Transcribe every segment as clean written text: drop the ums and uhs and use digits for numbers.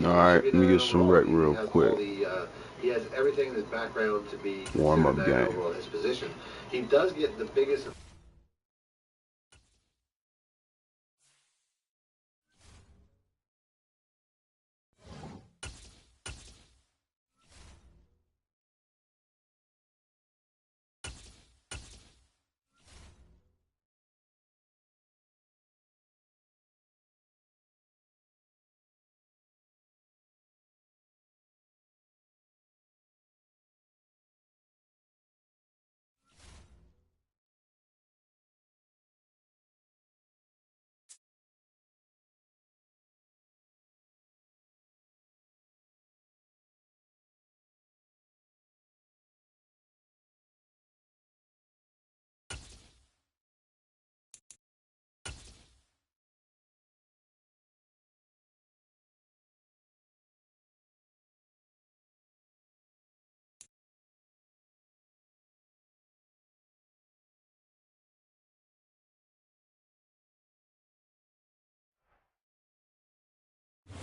Alright, let me get some rec real quick. He has everything in his background to be Warm up considered that game. overall his position. He does get the biggest.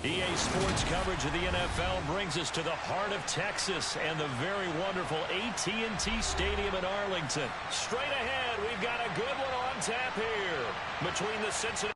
EA Sports coverage of the NFL brings us to the heart of Texas and the very wonderful AT&T Stadium in Arlington. Straight ahead, we've got a good one on tap here between the Cincinnati.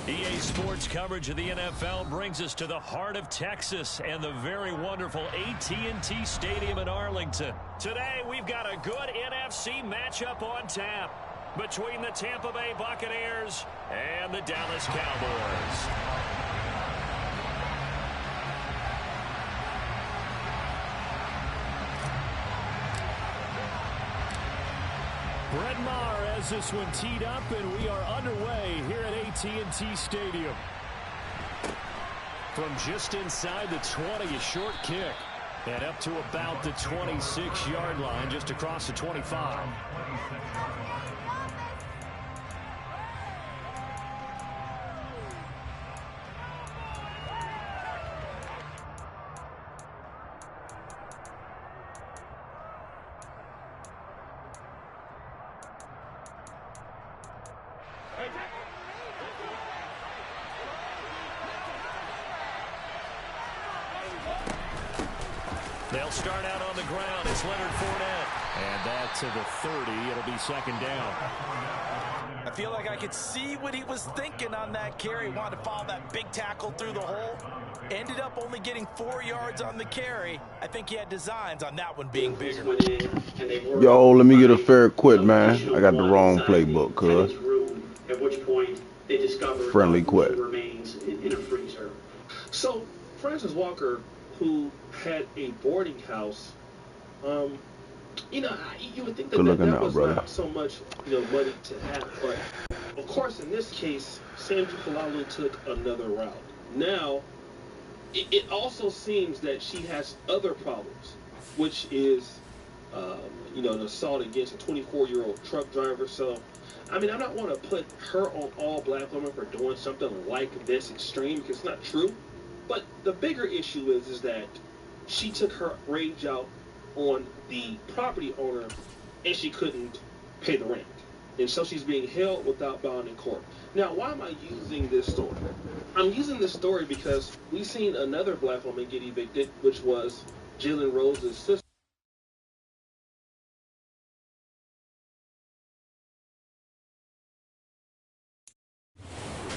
EA Sports coverage of the NFL brings us to the heart of Texas and the very wonderful AT&T Stadium in Arlington. Today, we've got a good NFC matchup on tap between the Tampa Bay Buccaneers and the Dallas Cowboys. Brett Maher has this one teed up, and we are underway here at AT&T Stadium. From just inside the 20, a short kick, and up to about the 26-yard line, just across the 25. They'll start out on the ground. It's Leonard Fournette. And that to the 30. It'll be second down. I feel like I could see what he was thinking on that carry. Wanted to follow that big tackle through the hole. Ended up only getting 4 yards on the carry. I think he had designs on that one being bigger. Yo, let me get a fair quit, man. I got the wrong playbook, cuz. At which point they discovered Friendly quit. remains in a freezer. So Francis Walker, who had a boarding house, you would think that that was not so much money to have, but of course in this case, Sam Falalu took another route. Now, it also seems that she has other problems, which is you know, an assault against a 24-year-old truck driver. So, I mean, I'm not want to put her on all black women for doing something like this extreme, because it's not true. But the bigger issue is that she took her rage out on the property owner, and she couldn't pay the rent. And so she's being held without bond in court. Now, why am I using this story? I'm using this story because we've seen another black woman get evicted, which was Jalen Rose's sister.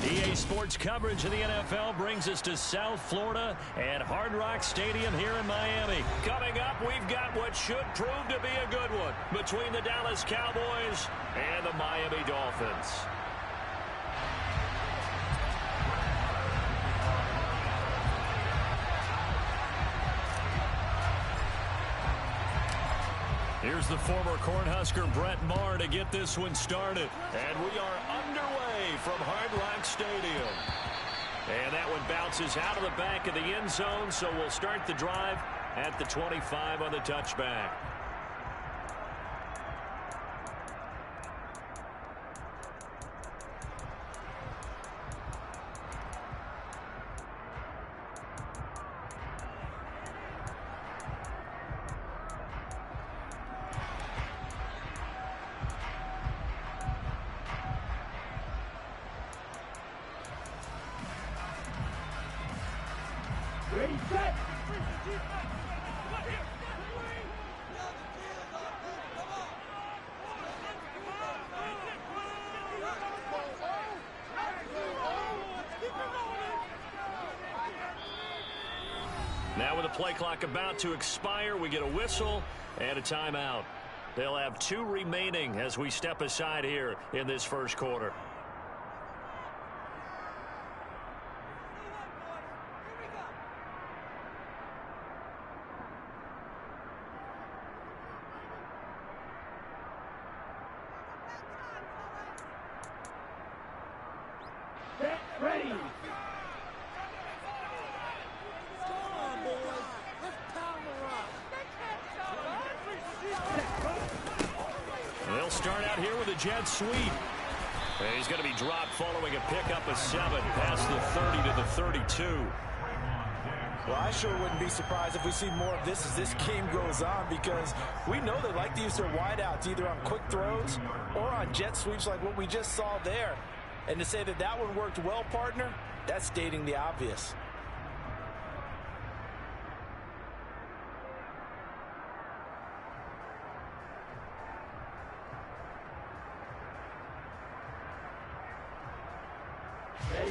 EA Sports coverage of the NFL brings us to South Florida and Hard Rock Stadium here in Miami. Coming up, we've got what should prove to be a good one between the Dallas Cowboys and the Miami Dolphins. Here's the former Cornhusker Brett Maher to get this one started. And we are underway from Hard Rock Stadium. And that one bounces out of the back of the end zone, so we'll start the drive at the 25 on the touchback. Ready, set. Now with the play clock about to expire, we get a whistle and a timeout. They'll have 2 remaining as we step aside here in this first quarter. Ready. They'll start out here with a jet sweep. And he's going to be dropped following a pickup of 7 past the 30 to the 32. Well, I sure wouldn't be surprised if we see more of this as this game goes on, because we know they like to use their wideouts either on quick throws or on jet sweeps like what we just saw there. And to say that that one worked well, partner, that's stating the obvious.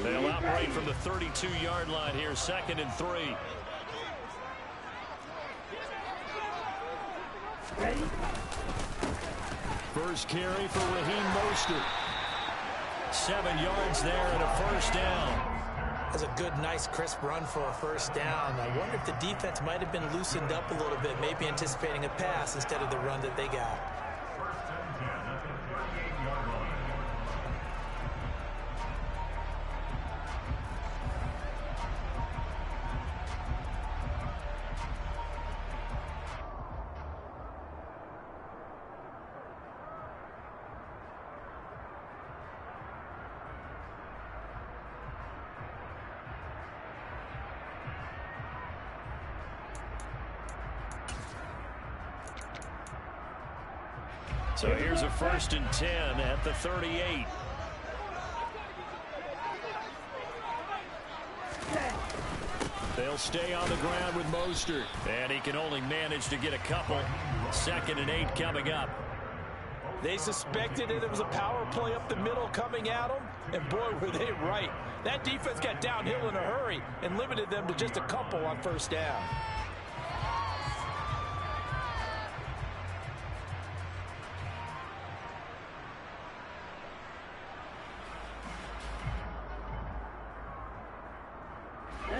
They'll operate from the 32-yard line here, 2nd and 3. Ready. First carry for Raheem Mostert. 7 yards there and a first down. That's a good, nice, crisp run for a first down. I wonder if the defense might have been loosened up a little bit, maybe anticipating a pass instead of the run that they got. So here's a 1st and 10 at the 38. They'll stay on the ground with Mostert, and he can only manage to get a couple. 2nd and 8 coming up. They suspected it was a power play up the middle coming at them, and boy, were they right. That defense got downhill in a hurry and limited them to just a couple on first down.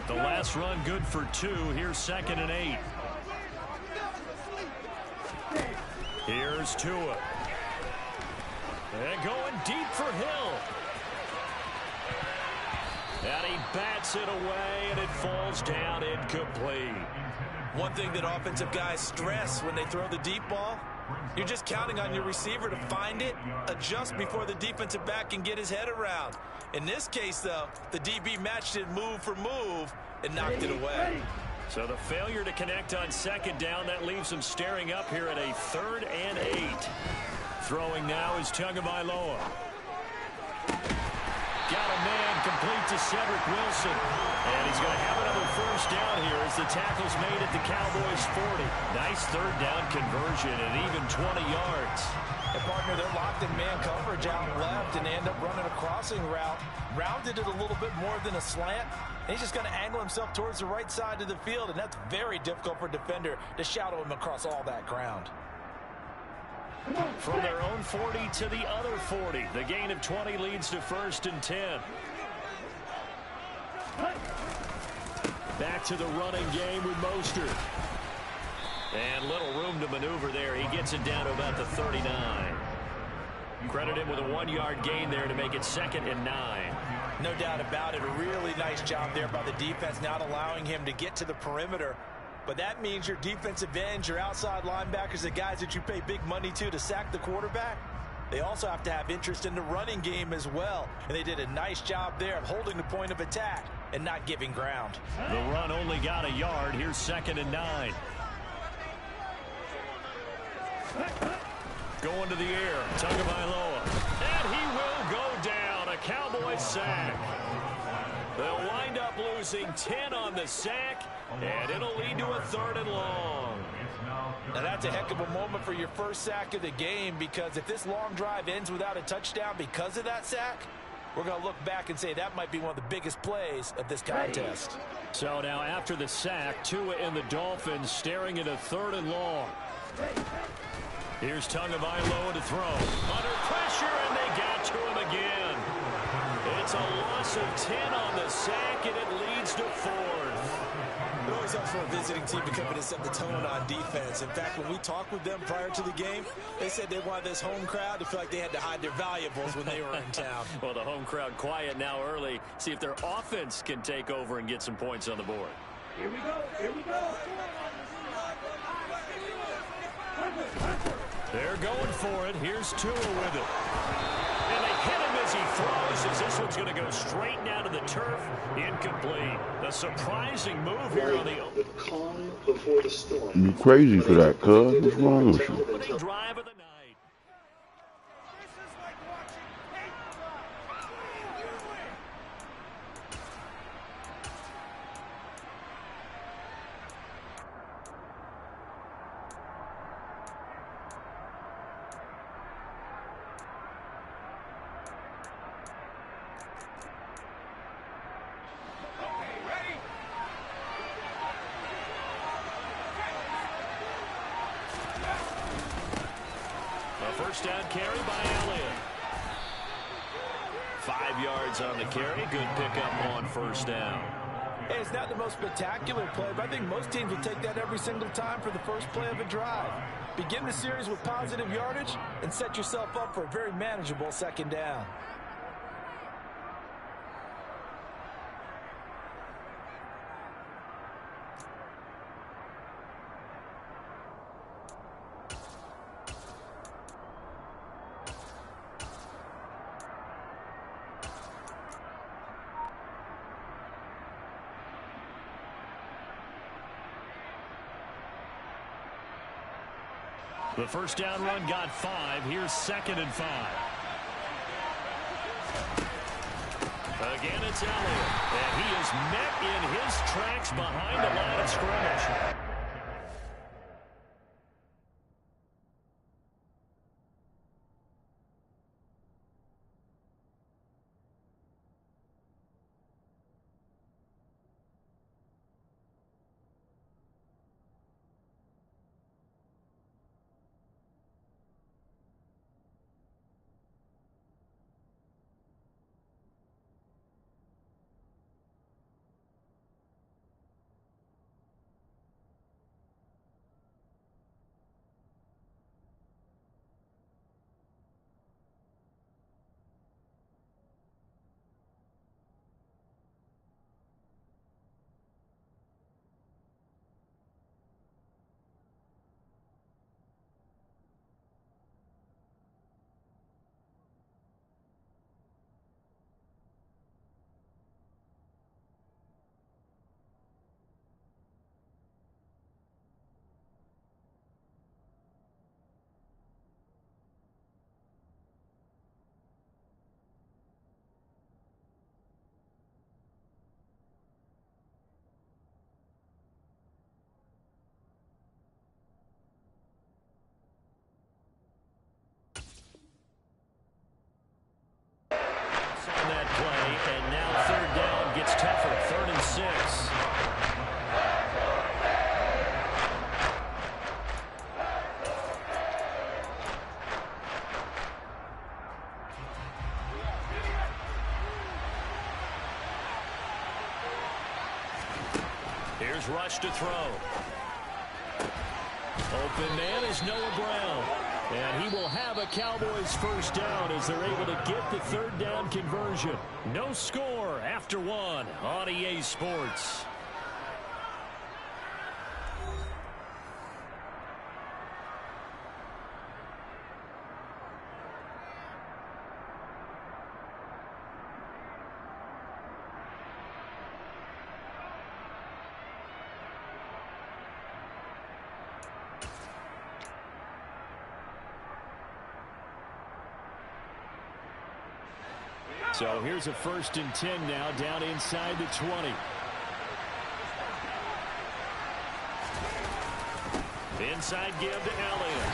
The last run good for 2. Here's 2nd and 8. Here's Tua. And going deep for Hill. And he bats it away, and it falls down incomplete. One thing that offensive guys stress when they throw the deep ball, you're just counting on your receiver to find it, adjust before the defensive back can get his head around. In this case, though, the DB matched it move for move and knocked it away. So the failure to connect on second down, that leaves him staring up here at a 3rd and 8. Throwing now is Tagovailoa. Got a man complete to Cedric Wilson. And he's going to have another first down here as the tackle's made at the Cowboys 40. Nice 3rd down conversion and even 20 yards. And partner, they're locked in man coverage out left, and they end up running a crossing route. Rounded it a little bit more than a slant. And he's just going to angle himself towards the right side of the field, and that's very difficult for a defender to shadow him across all that ground. From their own 40 to the other 40. The gain of 20 leads to 1st and 10. Back to the running game with Mostert. And little room to maneuver there. He gets it down to about the 39. Credit him with a 1-yard gain there to make it 2nd and 9. No doubt about it. A really nice job there by the defense, not allowing him to get to the perimeter. But that means your defensive ends, your outside linebackers, the guys that you pay big money to sack the quarterback, they also have to have interest in the running game as well. And they did a nice job there of holding the point of attack and not giving ground. The run only got a yard. Here's 2nd and 9. Going to the air, Tagovailoa. And he will go down. A Cowboys sack. They'll wind up losing 10 on the sack, and it'll lead to a 3rd and long. Now that's a heck of a moment for your first sack of the game, because if this long drive ends without a touchdown because of that sack, we're going to look back and say that might be one of the biggest plays of this contest. So now after the sack, Tua and the Dolphins staring at a 3rd and long. Here's Tagovailoa to throw. Under pressure, and they got to him again. It's a loss of 10 on the sack, and it leads to 4th. It always helps for a visiting team to come in and set the tone on defense. In fact, when we talked with them prior to the game, they said they wanted this home crowd to feel like they had to hide their valuables when they were in town. Well, the home crowd quiet now early. See if their offense can take over and get some points on the board. Here we go. Here we go. They're going for it. Here's Tua with it. And they hit him as he throws, as this one's going to go straight down to the turf. Incomplete. A surprising move here on the calm before the storm. You crazy for that, cuz. What's wrong with you? opening drive of the night. First down carry by Elliott. 5 yards on the carry. Good pickup on first down. Hey, it's not the most spectacular play, but I think most teams will take that every single time for the first play of a drive. Begin the series with positive yardage and set yourself up for a very manageable 2nd down. The first down run got 5. Here's 2nd and 5. Again, it's Elliott. And he is met in his tracks behind the line of scrimmage. Here's Rush to throw. Open man is Noah Brown. And he will have a Cowboys first down as they're able to get the third down conversion. No score after one on EA Sports. So here's a 1st and 10 now, down inside the 20. Inside give to Elliott.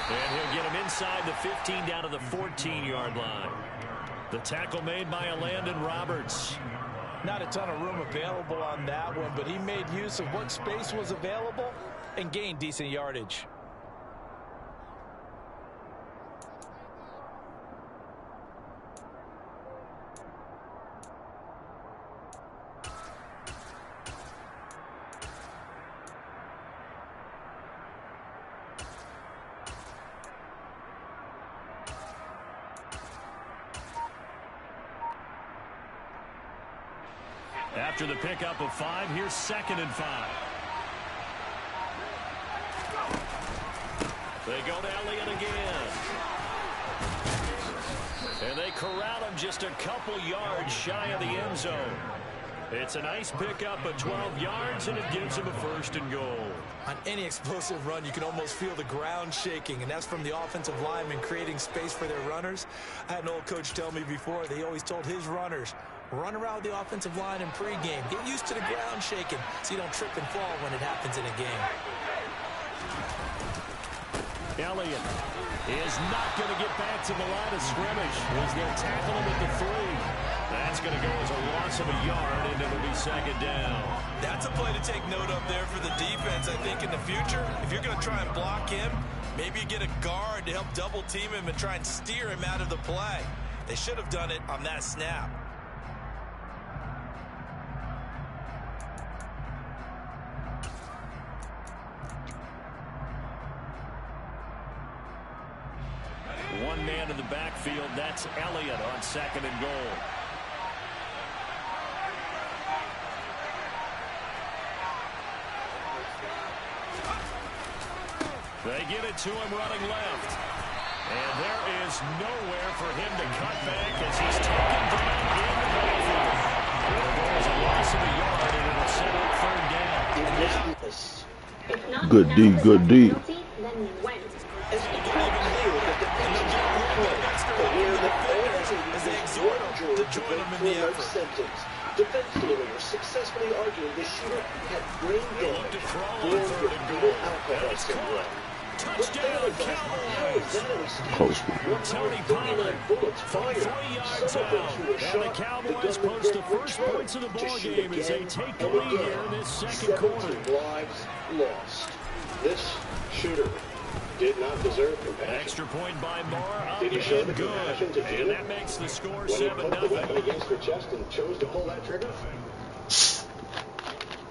And he'll get him inside the 15 down to the 14-yard line. The tackle made by Landon Roberts. Not a ton of room available on that one, but he made use of what space was available and gained decent yardage. After the pickup of 5, here's 2nd and 5. They go to Elliott again. And they corral him just a couple yards shy of the end zone. It's a nice pickup of 12 yards, and it gives him a 1st and goal. On any explosive run, you can almost feel the ground shaking, and that's from the offensive linemen creating space for their runners. I had an old coach tell me before, they always told his runners, run around the offensive line in pregame. Get used to the ground shaking so you don't trip and fall when it happens in a game. Elliott is not going to get back to the line of scrimmage as they'll tackle him at the 3. That's going to go as a loss of a yard, and it'll be 2nd down. That's a play to take note of there for the defense, I think, in the future. If you're going to try and block him, maybe you get a guard to help double team him and try and steer him out of the play. They should have done it on that snap. One man in the backfield, that's Elliott on 2nd and goal. They give it to him running left. And there is nowhere for him to cut back as he's taken down in the backfield. There goes a loss of a yard, and it'll set up 3rd down. Good D, good D. Defense lawyers successfully arguing the shooter had brain damage born with fetal alcohol syndrome. Touchdown, Cowboys! Close. Tony Pollard from 3 yards out. And the Cowboys post the first points of the ballgame as they take the lead here in this 2nd quarter. 17 lives lost. This shooter did not deserve compassion. Extra point by Moore, up Did he show the and good. compassion to And that makes the score when he put the weapon 7-0. against her chest and chose to pull that trigger?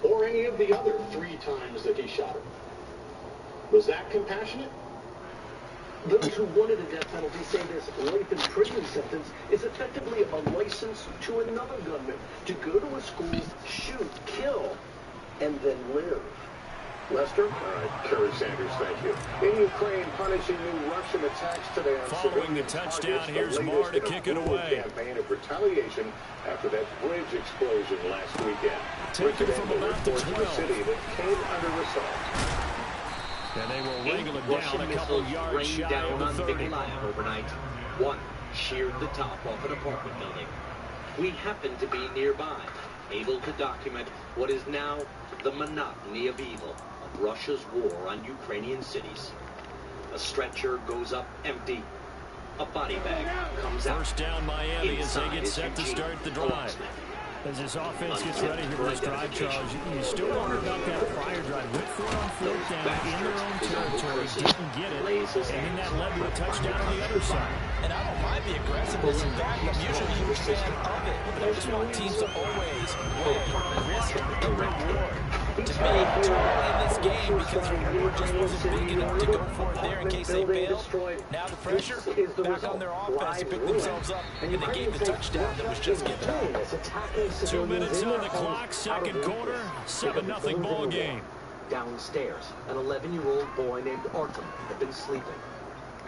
Or any of the other 3 times that he shot her? Was that compassionate? Those who wanted a death penalty say this life in prison sentence is effectively a license to another gunman to go to a school, shoot, kill, and then live. Lester? All right, Kerry Sanders, thank you. In Ukraine, punishing new Russian attacks today on Following the touchdown, here's Moore to kick it away. Campaign of retaliation after that bridge explosion last weekend. Taken from about the 12. The city that came under assault. And they will wrangle it down a couple yards shy of the 30. Overnight. One sheared the top off an apartment building. We happened to be nearby, able to document what is now the monotony of evil of Russia's war on Ukrainian cities. A stretcher goes up empty. A body bag comes out. First down Miami as they Inside get is set to Eugene, start the a drive. locksmith. As this offense gets ready for this drive, Charles, you still wonder about that prior drive. Went for it on 4th down in their own territory, didn't get it, and then that led to a touchdown on the other side. And I don't mind the aggressiveness. In fact, I'm usually a huge fan of it. But I just want teams to always weigh risk and reward. To me, trouble in this game because Herbert just wasn't big enough to go for it there in case they failed. Now the pressure back on their offense to pick themselves up, and they gave the touchdown that was just given up. 2 minutes on the clock, second quarter, 7-0 ball game. Downstairs, an 11-year-old boy named Artem had been sleeping.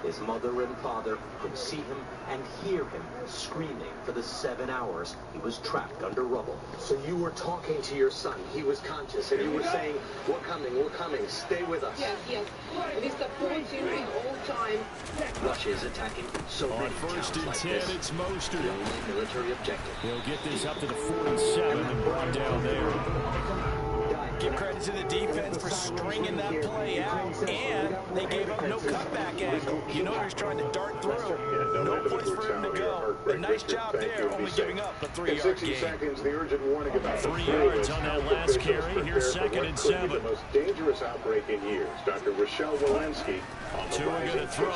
His mother and father could see him and hear him screaming for the 7 hours he was trapped under rubble. So you were talking to your son. He was conscious, and you were saying, we're coming, stay with us. Yes. It is the 14th all-time. Russia is attacking so On many first and towns like 10, this. it's Mostert. The only military objective. He'll get this up to the 47 and brought down there. Give credit to the defense for stringing that play out, and they gave up no cutback angle. You know he's trying to dart through. No place for him to go. But nice job there, only giving up a 3-yard gain. 3 yards on that last carry. Here's 2nd and 7. The most dangerous outbreak in years. Dr. Rochelle Walensky on the Tua going to throw.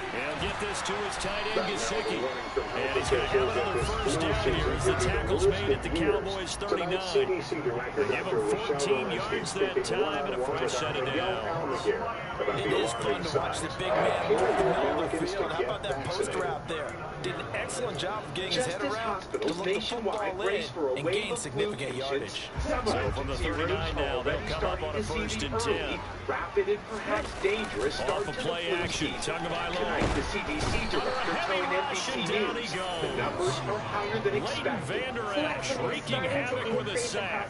He'll get this to his tight end, Gesicki. And he's going to have another first down here as the tackle's made at the Cowboys 39. They give him 14 yards that time and a fresh set of downs. It is fun to watch the big man move in the middle of the field. How about that post route there? Did an excellent job of getting his head around to look the football in and gain significant yardage. So from the 39 now, they'll come up on a first and 10. Rapid and perhaps dangerous start Off a play action, Tagovailoa. The CDC director telling NBC News the numbers are higher than Leighton expected. Vander Esch wreaking havoc with a sack.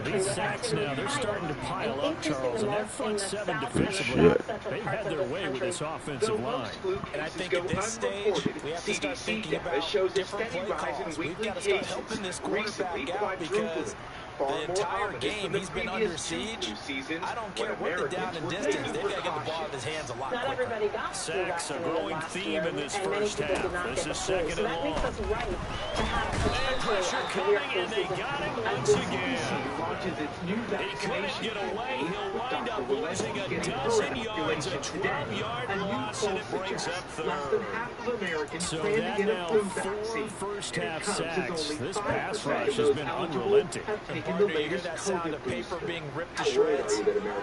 These sacks now, they're starting to pile up, Charles, and that front seven defensively, they've had their way with this offensive line. And I think at this stage, we have to start thinking about different play calls. We've got to start helping this quarterback out because the entire game he's been under siege. I don't care what the down and distance, they've got to get the ball out of his hands a lot quicker. Sacks a growing theme in this first half. This is 2nd and long. And pressure coming, and they got him once again. He couldn't get away. He'll wind up losing a dozen yards, a 12-yard loss, and it brings up third. So that now 4 first-half sacks. This pass rush has been unrelenting. Hard to hear that sound of paper being ripped to shreds.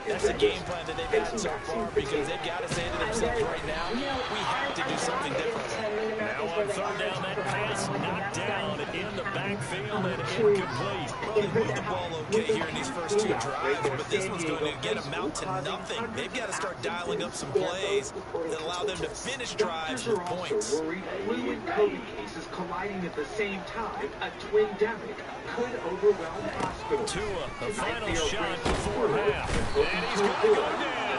That's the game plan that they've had so far because they've got to say to themselves right now, we have to do something different. Now on 3rd down, that pass knocked down in the backfield and incomplete. Well, they moved the ball okay here in these first 2 drives, but this one's going to get them out to nothing. They've got to start dialing up some plays that allow them to finish drives with points. Flu and COVID cases colliding at the same time, a twin-demic could overwhelm hospitals. Tua, the final shot before half. And he's going to go down.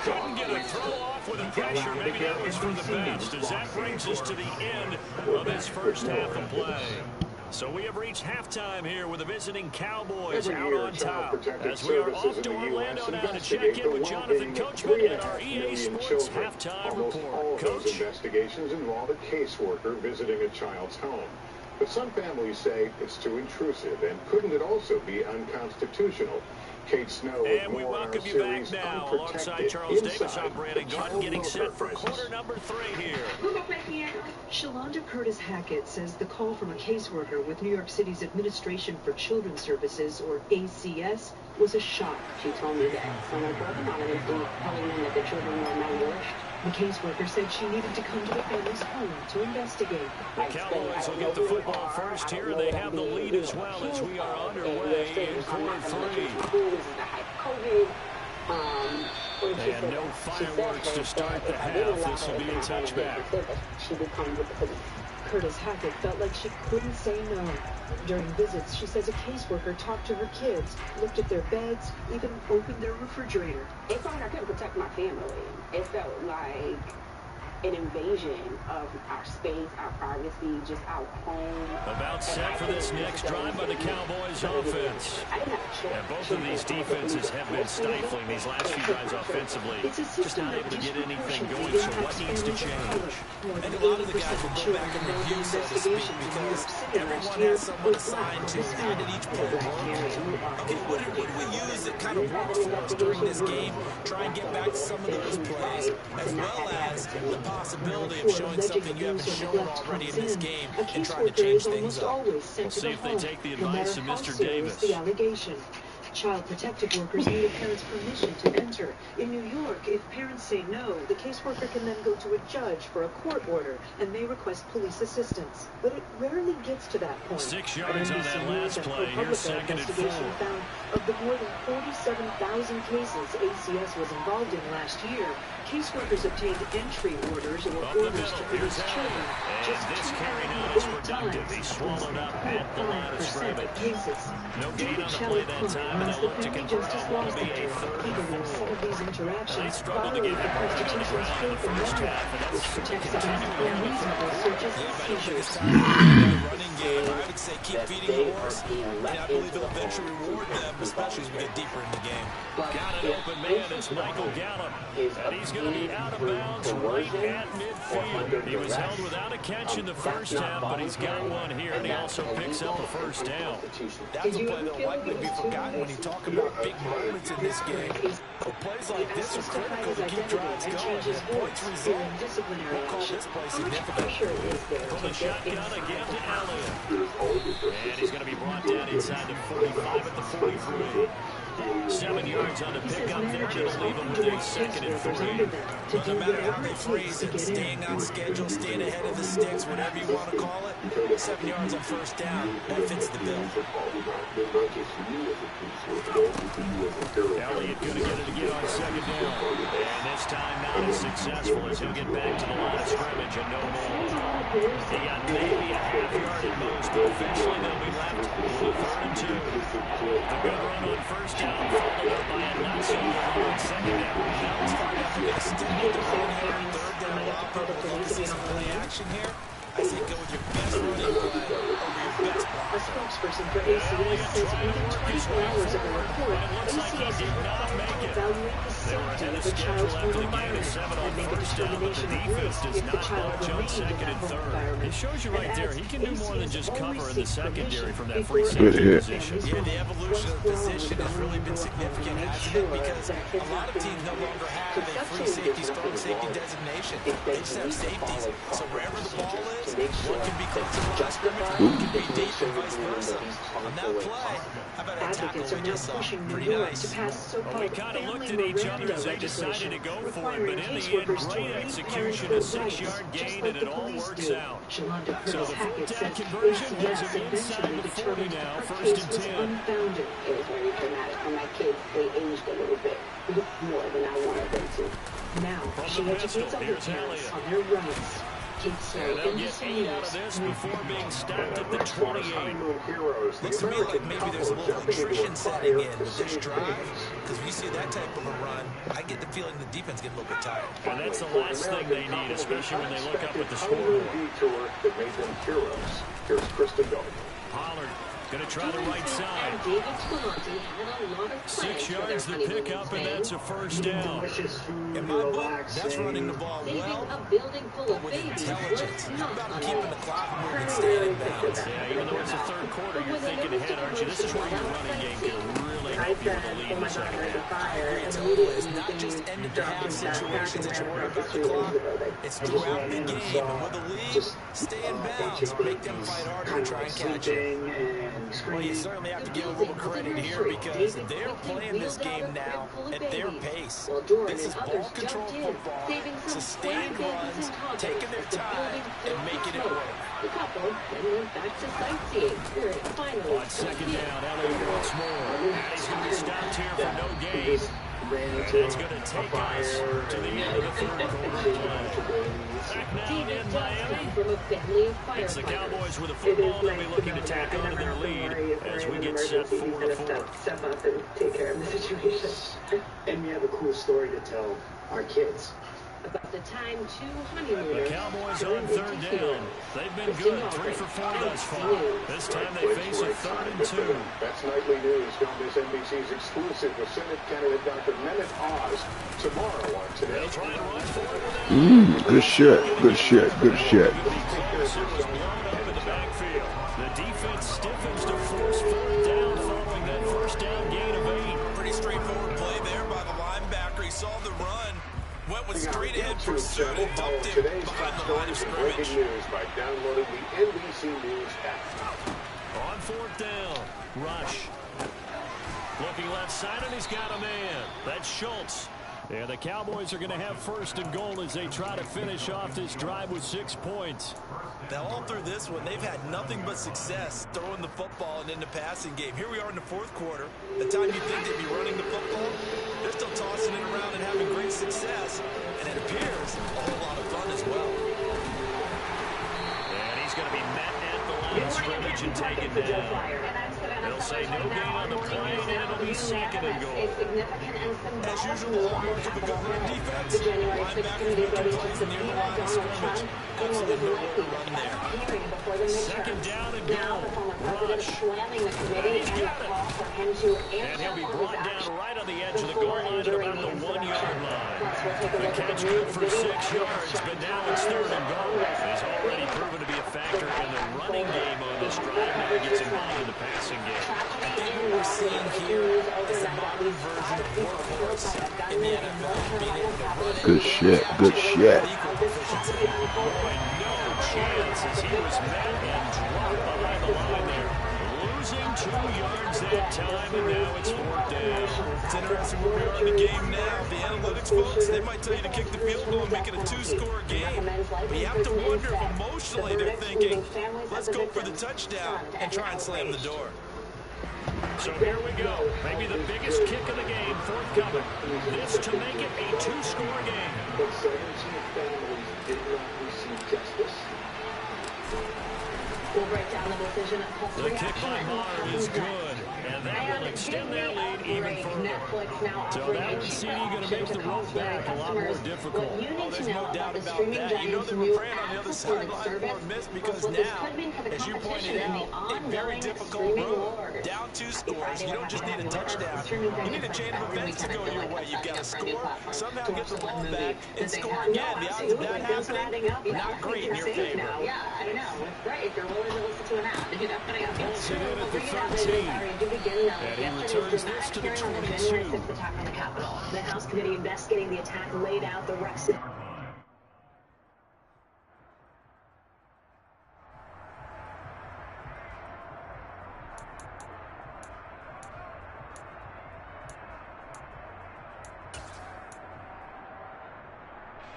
Couldn't get a throw off with the pressure. Maybe that was for the best, as that brings us to the end of this first half of play. So we have reached halftime here with the visiting Cowboys out on top. As we are off to Orlando now to check in with Jonathan Coachman and our EA Sports halftime report. Coach? Investigations involve a caseworker visiting a child's home. But some families say it's too intrusive, and couldn't it also be unconstitutional? Kate Snow and we welcome you back now alongside Charles Davis operating on, getting set for quarter number 3 here. Shalonda Curtis Hackett says the call from a caseworker with New York City's Administration for Children's Services, or ACS, was a shock. She told me that someone broke anonymously telling them that the children were malnourished. The caseworker said she needed to come to the family's home to investigate. The Cowboys will get the football first here. They have the lead as well as we are underway in quarter 3. And no fireworks to start the half. This will be a touchback. Curtis Hackett felt like she couldn't say no. During visits, she says a caseworker talked to her kids, looked at their beds, even opened their refrigerator. It felt like I couldn't protect my family. It felt like an invasion of our space, our privacy, just our home. About set for this next drive by the Cowboys offense. And both of these defenses have been stifling these last few drives offensively. Just not able to get anything going, so what needs to change? And a lot of the guys will go back and review, so to speak, because everyone has someone assigned to how did each play work. Okay, what did we use that kind of worked for us during this game? Try and get back to some of those plays, as well as the possibility of showing something you haven't shown already in this game and trying to caseworker change is things almost up. always sent to see the if they home, take the no advice matter of how Mr. serious Davis. the allegation. Child protective workers need a parent's permission to enter. In New York, if parents say no, the caseworker can then go to a judge for a court order and may request police assistance. But it rarely gets to that point. 6 yards on that last play. Here's second and 4. Found of the more than 47,000 cases ACS was involved in last year, caseworkers obtained entry orders or orders to release children just this carry now is productive. He swallowed up at the line of scrimmage. No gain on the play that time, and they'll look to convert on what will be a 3rd and 4. They struggled to get the ball on the ground in the first half, and that's continuing in the running game, I would say keep feeding the horse, and I believe it'll eventually reward them, especially as we get deeper in the game. Got an open man, it's Michael Gallup, and he's going to be out of bounds right at midfield. He was held without a catch in the first half, but he's got one here, and he also picks up a first down. That's a play that'll likely be forgotten when you talk about big moments in this game. But plays like this are critical to keep drives going, and points result. We'll call this play significant. From the shotgun again to Elliott. And he's going to be brought down inside the 45 at the 43. 7 yards on the pickup there, and it'll leave him with a 2nd and 3. But no matter how they phrase it, staying on schedule, staying ahead of the sticks, whatever you want to call it, 7 yards on first down, that fits the bill. Elliott going to get it again on 2nd down. And this time not as successful as he'll get back to the line of scrimmage and no more. He got maybe a half yard at most, but eventually they'll be left with 3rd and 2. The good run on first down, followed up by Alonso on 2nd down. Now let's find out if you're going to stick with the run here on 3rd down. A lot of people would love to see some early action here. I say go with your best running play over your best block. A spokesperson for ACS says within 24 hours of the report, ACS is required to evaluate the safety of the child's home environment and make a determination of risk if the child remains in that home environment. It shows you right there, he can do more than just cover in the secondary from that free safety position. Yeah, the evolution of the position has really been significant, hasn't it? Because a lot of teams no longer have a free safety, strong safety designation. They just have safeties. So wherever the ball is, one can be close to the line of scrimmage, one can be deep, and vice versa. On that play, how about a tackle we just saw? Pretty nice. Well, we kind of looked at each other as they decided to go for it, but in the end, great execution, a 6-yard gain, and it all works out. So the 4th down conversion has him inside the 40 now, 1st and 10. It was very dramatic for my kids. They aged a little bit more than I wanted them to. Now, she educates other parents on their rights. And they'll get 8 out of this before being stopped at the 28. Looks to me like maybe there's a little attrition setting in with this drive, because when you see that type of a run, I get the feeling the defense get a little bit tired. And that's the last thing they need, especially when they look up at the scoreboard. Here's Kristen Doe. Pollard going to try the right side. 6 yards to pick up, and that's a first down. In my book, that's running the ball well, but with intelligence. How about keeping the clock moving, staying in bounds? Yeah, even though it's the 3rd quarter, you're thinking ahead, aren't you? This is where your running game can really help you with the lead in the 2nd half. It's not just end-of-the-half situations that you worry about the clock. It's throughout the game, and with the lead, stay in bounds. Make them fight harder to try and catch it. Well, you certainly have to give a little credit here because they're playing this game now at their pace. This is ball control football, sustained runs, taking their time, and making it work. The couple then went back to sightseeing, where it finally On 2nd down, Elliott once more. And he's going to be stopped here for no gain. And that's going to take us to the end of the 3rd quarter. Back now in Miami. It's the Cowboys with a football. They'll be looking to tack on to their lead as we get set 4-4. Step up and take care of the situation. And we have a cool story to tell our kids. About the time two The honeymooners Cowboys on 3rd down. They've been good, 3 for 4 thus far. This time they face a 3rd and 2. That's nightly news. Filmed as NBC's exclusive with Senate candidate Dr. Mehmet Oz tomorrow on Today. They'll try and run for it. Good shit. Good shit. Good shit. The defense stiffens to force 4th down following that first down gain of 8. Pretty straightforward play there by the linebacker. He saw the run, went with straight ahead pursuit and dumped him line of scrimmage. Breaking news by downloading the NBC News app. On fourth down, Rush. Looking left side, and he's got a man. That's Schultz. And the Cowboys are going to have first and goal as they try to finish off this drive with 6 points. Now, all through this one, they've had nothing but success throwing the football and in the passing game. Here we are in the fourth quarter. The time you think they'd be running the football, they're still tossing it around and having great success. And it appears a whole lot of fun as well. And he's going to be met at the line of scrimmage and taken down. They'll say no gain on the play, and it'll be second and goal. As usual, hallmark of a good run defense. Linebackers making plays near the line of scrimmage. Absolutely nowhere to run there. Second down and goal. Rush. He's got it. And he'll be brought down right on the edge of the goal line at about the 1 yard line. The catch good for 6 yards, but now it's third and goal. He's already proven to be a factor in the running game on this drive. Now he gets involved in the passing game. I think what we're seeing here is a modern version of workhorse in the NFL, being able to run it. Good shit, good shit. Boy, no chance as he was met and dropped behind the line there. Losing 2 yards that time, and now it's fourth down. It's interesting where we are in the game now. The analytics folks, they might tell you to kick the field goal and make it a 2-score game. But you have to wonder if emotionally they're thinking, let's go for the touchdown and try and slam the door. So here we go. Maybe the biggest kick of the game forthcoming. This to make it a 2-score game. But 17 families did not receive justice. We'll break down the decision of plus The kick by Maher is good, and that will extend their lead even further. So that one, CD, going to make the road back a lot more difficult. Oh, there's no doubt about that. You know they were praying on the other sideline for a miss because now, as you pointed out, a very difficult road. Down 2 scores, you don't just need a touchdown. You need a chain of events to go your way. You've got to score, somehow get the ball back, and score again. The odds of that happening, not great in your favor. Yeah, I know. Right, if you're willing to listen to an ad, you're definitely going to get Pulls it in at the 13. And he returns this to the 22. The House Committee investigating the attack laid out the Rex.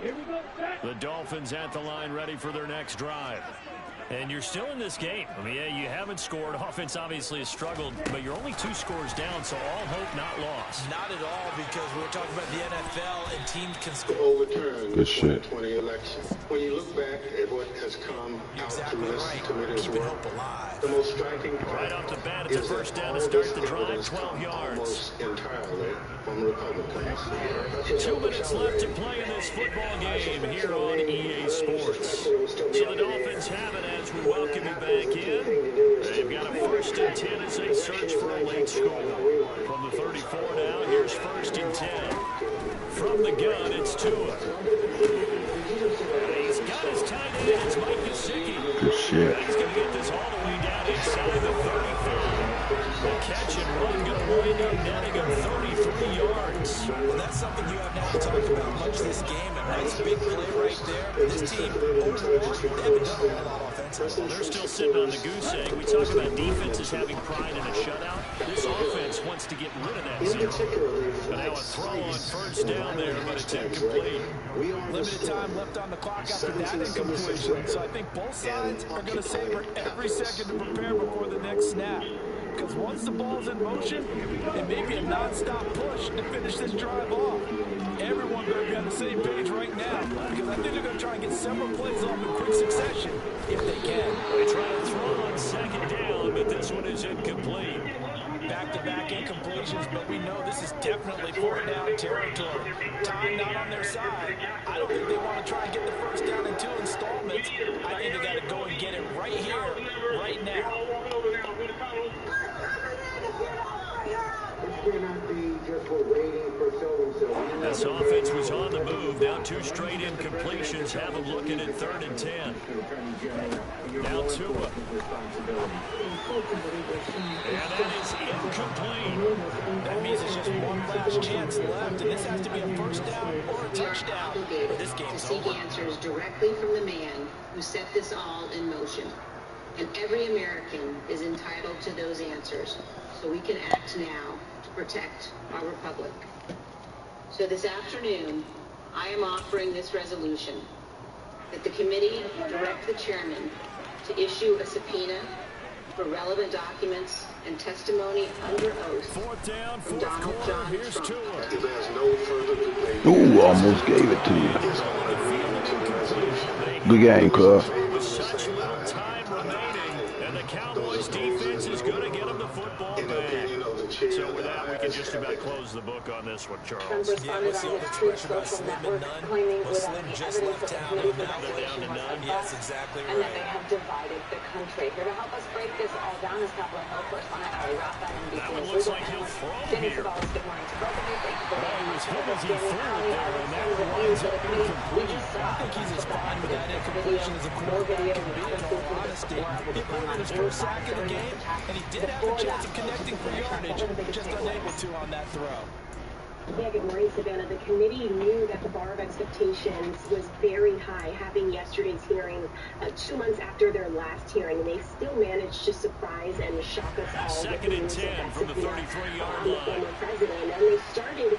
Here we go, set. The Dolphins at the line, ready for their next drive. And you're still in this game. I mean, yeah, you haven't scored. Offense obviously has struggled, but you're only 2 scores down, so all hope not lost. Not at all, because we're talking about the NFL and teams can score. Overturn Good shit. the 2020 election. When you look back at what has come out to listen to it as Keeping well, hope alive. the most striking Right part off the bat, it's a is first that down all to start this the drive, evidence 12 come yards. almost entirely from Republicans. 2 minutes left to play in this football game here on EA Sports. So the Dolphins have it as we welcome you back in. They've got a 1st and 10 as they search for a late score. From the 34 now, here's 1st and 10. From the gun, it's Tua. He's got his tight end. It's Mike Gesicki. Good shit. He's going to get this all the way down inside the 35. The catch and run going to wind up netting him 33 yards. Well, that's something you have not talked about much this game. A nice big play right there. This team, overall, they haven't done a lot offensively. Well, they're still sitting on the goose egg. We talk about defenses having pride in a shutout. This offense wants to get rid of that zero. But now a throw on 1st down there, but it's incomplete. Limited time left on the clock after that incompletion. So I think both sides are going to savor every second to prepare before the next snap. Because once the ball's in motion, it may be a non-stop push to finish this drive off. Everyone better be on the same page right now, because I think they're going to try and get several plays off in quick succession if they can. They try to throw on 2nd down, but this one is incomplete. Back-to-back incompletions, but we know this is definitely 4th down territory. Time not on their side. I don't think they want to try and get the 1st down in 2 installments. I think they got to go and get it right here, right now. This cannot be just we're waiting for so-and-so. This offense was on the move. Now 2 straight incompletions. Have them looking at 3rd and 10. Now Tua. And that is incomplete. That means it's just one last chance left, and this has to be a first down or a touchdown. This game's to seek over. answers directly from the man who set this all in motion. And every American is entitled to those answers, so we can act now to protect our republic. So this afternoon, I am offering this resolution that the committee direct the chairman to issue a subpoena for relevant documents and testimony under oath 4th down, from 4th Donald quarter. John Here's Trump. Tua. If there's no further debate, Ooh, almost gave it to you. Good game, cuz. With such little time remaining, and the Cowboys defense is going to get them the football back. So with that, we can just about close the book on this one, Trump Charles. responded on his Truth Social network, claiming Well, without Slim the just evidence left that the town committee's on that one. investigation was Down to none. Yes, robust, exactly and that right. they have divided the country. Here to help us break this all down is Capitol Hill correspondent Ali Rafa and That one NBC's looks legal like he'll analyst throw Dennis here. Sabalas. Good morning to both of you. Thank you for Well, he was hit as he Jamie, threw it Ali, there, are and there that some winds reviews up of the committee? We incomplete. just saw I think he's as fine with that incompletion as a quarterback can be, in all honesty. He avoided his first sack of the game, and he did have a chance of connecting for yardage, just unable to on that throw. Yeah, good morning, Savannah. The committee knew that the bar of expectations was very high, having yesterday's hearing 2 months after their last hearing, and they still managed to surprise and shock us all. 2nd and 10 from the 33-yard line. Former president, and they started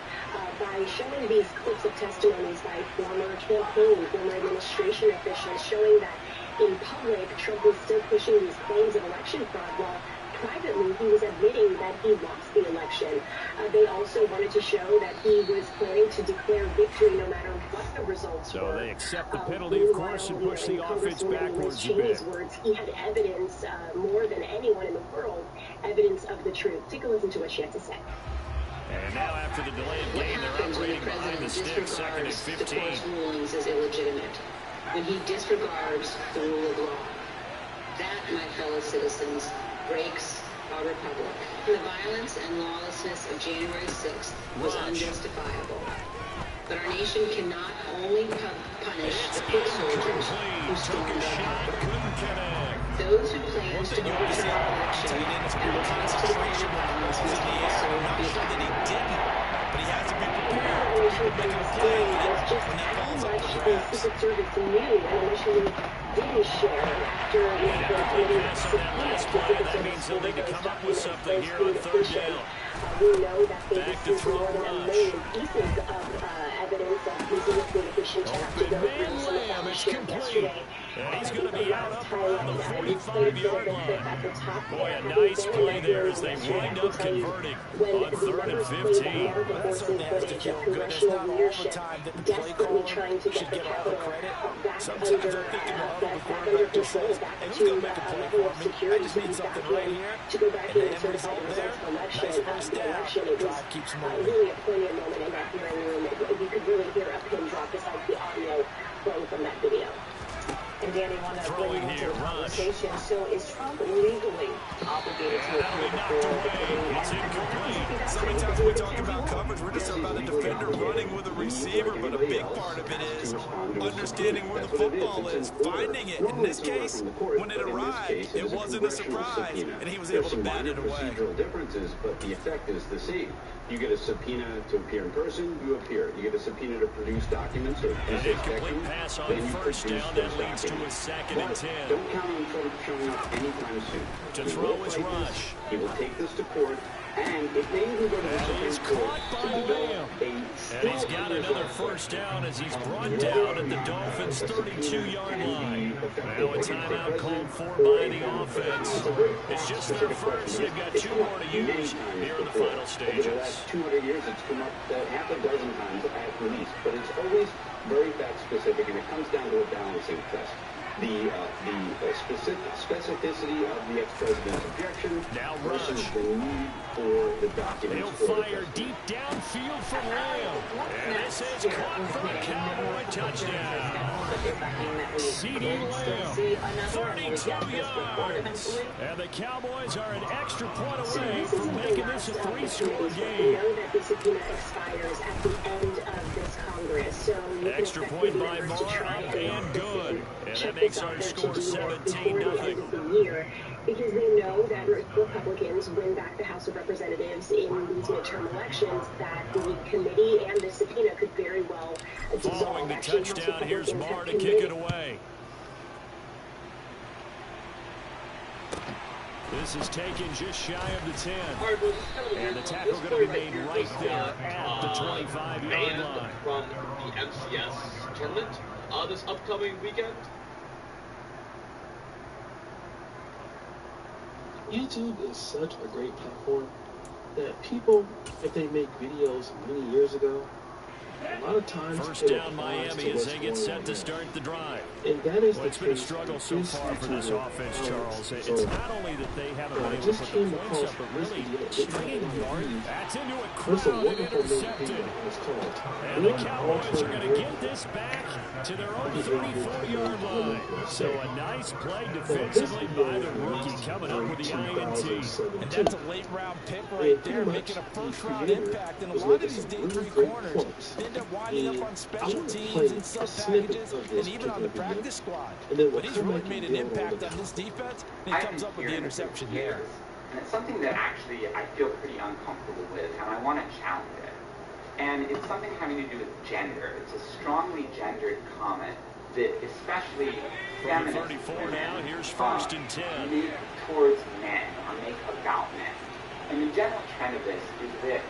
by showing these clips of testimonies by former campaign, former administration officials, showing that in public, Trump was still pushing these claims of election fraud, while privately, he was admitting that he lost the election. They also wanted to show that he was planning to declare victory no matter what the results were. So they accept the penalty, of course, and push the offense backwards a bit. Words, he had evidence, more than anyone in the world, evidence of the truth. Take a listen to what she had to say. And now after the delay of game, they're operating behind the sticks, 2nd and 15. The court's rulings as illegitimate, when he disregards the rule of law. That, my fellow citizens, breaks our republic. The violence and lawlessness of January 6th was unjustifiable. But our nation cannot only punish the foot soldiers who stormed our Capitol. Those who plan to overturn our election and rise to the violence must also be held. But he has to be prepared to make a play when that ball's up for grabs. The Secret Service knew and initially didn't share after the committee subpoenaed. That means they'll need to come up with something here on 3rd down. We know that they Back to received throw more than a rush. million pieces of evidence of his communication to have to go through. Some of that was shared yesterday. And he's going to be out up around the 45-yard line. Boy, a nice play there as they wind up converting on 3rd and 15. Well, that certainly has to feel good. It's not all the time that the play caller should get all the credit. Sometimes I think in the huddle, the quarterback just says, hey, who's going to make a play for me? I just need something right here. And the end result there, nice first down. Drive keeps moving. Really a poignant moment in that hearing room. You could really hear a pin drop besides the audio flowing from that video. And Danny, want to bring you into the conversation. So is Trump legally obligated to appear before the committee? It's incomplete. So many times we talk about coverage, we're just about a defender running with a receiver, but a big part of it is understanding where the football is, finding it. In this case, when it arrived, it wasn't a surprise, and he was able to bat it away. Procedural differences, but the effect is the same. You get a subpoena to appear in person, you appear. You get a subpoena to produce documents or An incomplete pass on 1st down that leads to a 2nd and 10. Don't count on Trump showing up anytime soon. To throw his rush. He will take this to court, and it may even go to the Supreme Court to develop a And he's got another 1st down as he's brought down at the Dolphins' 32-yard line. Now a timeout called for by the offense. It's just their first. They've got 2 more to use here in the final Over the stages. last 200 years, it's come up half a dozen times at least, but it's always very fact-specific, and it comes down to a balancing test. the specificity of the ex-president's objection versus the need for the documents. They'll fire deep downfield for Lamb. And this is caught for a Cowboy touchdown. C.D. Lamb, 32 yards. And the Cowboys are an extra point away from making this a 3-score game. We know that the subpoena expires at the end of this Congress, so you extra can point by members to try and good. And that makes our score 17-0. Because they know that Republicans win back the House of Representatives in these midterm elections, that the committee and the subpoena could very well dissolve. Following the touchdown, here's Marr to kick it away. This is taken just shy of the 10. And the tackle going to be made right there at the 25-yard line. From the MCS tournament this upcoming weekend. YouTube is such a great platform that people, if they make videos many years ago, a lot of times first down Miami as they get set to start the drive. And that is it's been a struggle so far for this offense, Charles. It's not only that they haven't been able to put the points up, but really stringing yards. That's into a crowded intercepted. And the Cowboys are going to get this back to their own 34-yard line. So a nice play defensively by the rookie coming up with the INT. And that's a late-round pick right there, making a first-round impact. And a lot of these day 3 corners end up winding up on special teams and sub packages and even on the practice squad. But he's really made an impact on this defense, and he comes up with the interception there. And it's something that actually I feel pretty uncomfortable with, and I want to challenge it. And it's something having to do with gender. It's a strongly gendered comment that especially feminist 34 now, here's first and 10. Make towards men or make about men. And the general trend of this is that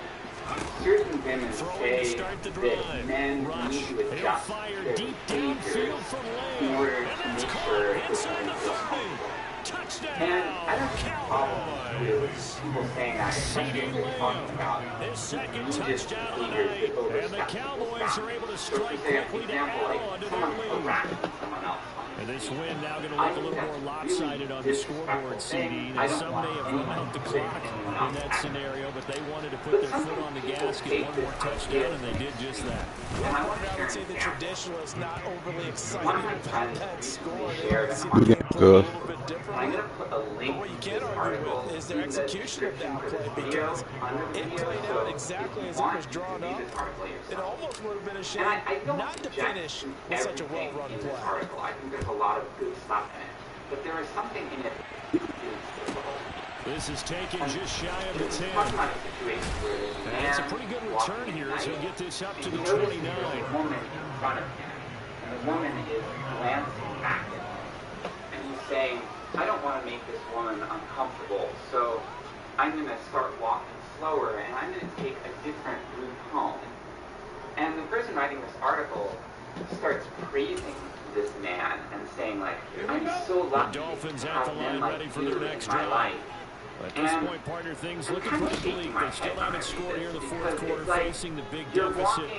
certain women say that men need to adjust their behavior in order to make sure that they feel comfortable. And I don't have a problem with people saying that, especially if they're talking about religious behaviors that overstep people's boundaries. So if we say, for example, like someone harassing someone else. And this win now going to look a little more lopsided on the scoreboard, CD. Now, some may have run out the clock in that scenario, but they wanted to put their foot on the gas, get one more touchdown, and they did just that. I would say the traditionalists not overly excited about that score. They want to see the Good. game play a little bit differently. But what you can't argue with is their execution of that play, because it played out exactly as it was drawn up. It almost would have been a shame not to finish with such a well-run play. I think there's a lot of good stuff in it, but there is something in it that is difficult. This is taken just shy of the 10. And it's a pretty good return here as he'll get this up to the 29. There's a woman in front of him, and the woman is glancing back at him, and he's saying, I don't want to make this woman uncomfortable, so I'm going to start walking slower, and I'm going to take a different route home. And the person writing this article starts praising this man and saying, like, I'm so lucky the Dolphins to at have the men line like ready for you their in next my drive. life. At this point, partner, things looking pretty bleak. They still haven't scored here in the fourth quarter, facing the big deficit.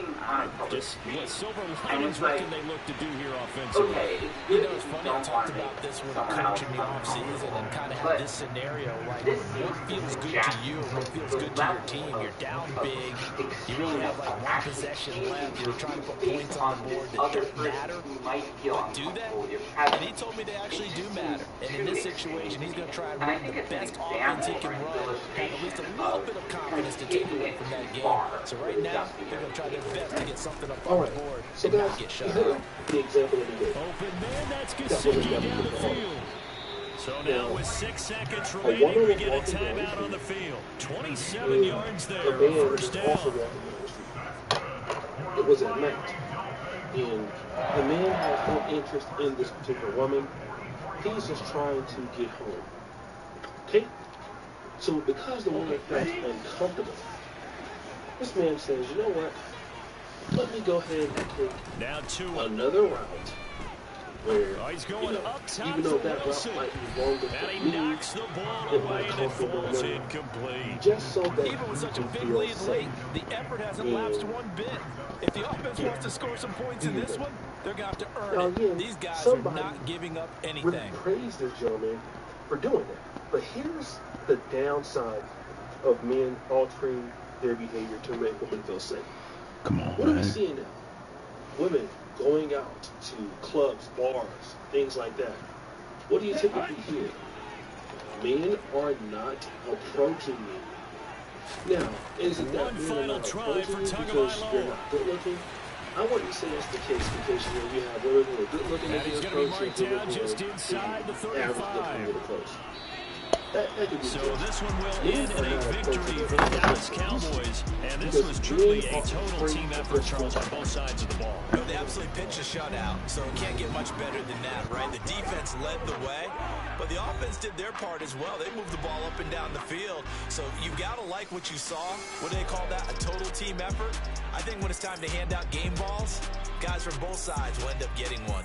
Just what silver linings, what can they look to do here offensively? You know, it's funny, I talked about this with a coach in the offseason and kind of had this scenario, like, what feels good to you, what feels good to your team. You're down big, you really have like one possession left, you're trying to put points on the board that don't matter, but do that? And he told me they actually do matter. And in this situation, he's going to try and run the best offense he can run, have at least a little bit of confidence to take away from that game. So right now, they're going to try their best to get something up on the board and not get shut out. The example of the game. Open man, that's Gesicki down the field. So now with 6 seconds remaining, we get a timeout on the field. 27 yards there, first down. It was at night. And the man has no interest in this particular woman. He's just trying to get home. Okay? So because the woman felt uncomfortable, this man says, you know what? Let me go ahead and take now another route where, he's going up top even though for that Wilson. route might be longer And for he me, knocks the ball it away, might and it cost me more falls money. incomplete. Just so that Even with such a you big feel lead safe. late, the effort hasn't lapsed one bit. If the offense wants to score some points in this one, they're going to have to earn Now, it. again, These guys are somebody not giving up really anything. praise this gentleman for doing that. But here's the downside of men altering their behavior to make women feel safe. Come on, What are we man. seeing now? Women going out to clubs, bars, things like that. What do you typically hear? Men are not approaching you. Now, is it that men are not approaching you because you're not good looking? I wouldn't say that's the case because you have women who are good looking And at he's the going to be approach marked and down women who just are inside the average looking 35. at the approach. That could be So the case. this one will Men end in are a not victory approaching for it. the Dallas Cowboys. And this Because was truly men a are total afraid team of effort, this Charles, on one. both sides of the ball. No, they absolutely pitched a shutout, so it can't get much better than that, right? The defense led the way, but the offense did their part as well. They moved the ball up and down the field, so you've got to like what you saw. What do they call that? A total team effort? I think when it's time to hand out game balls, guys from both sides will end up getting one.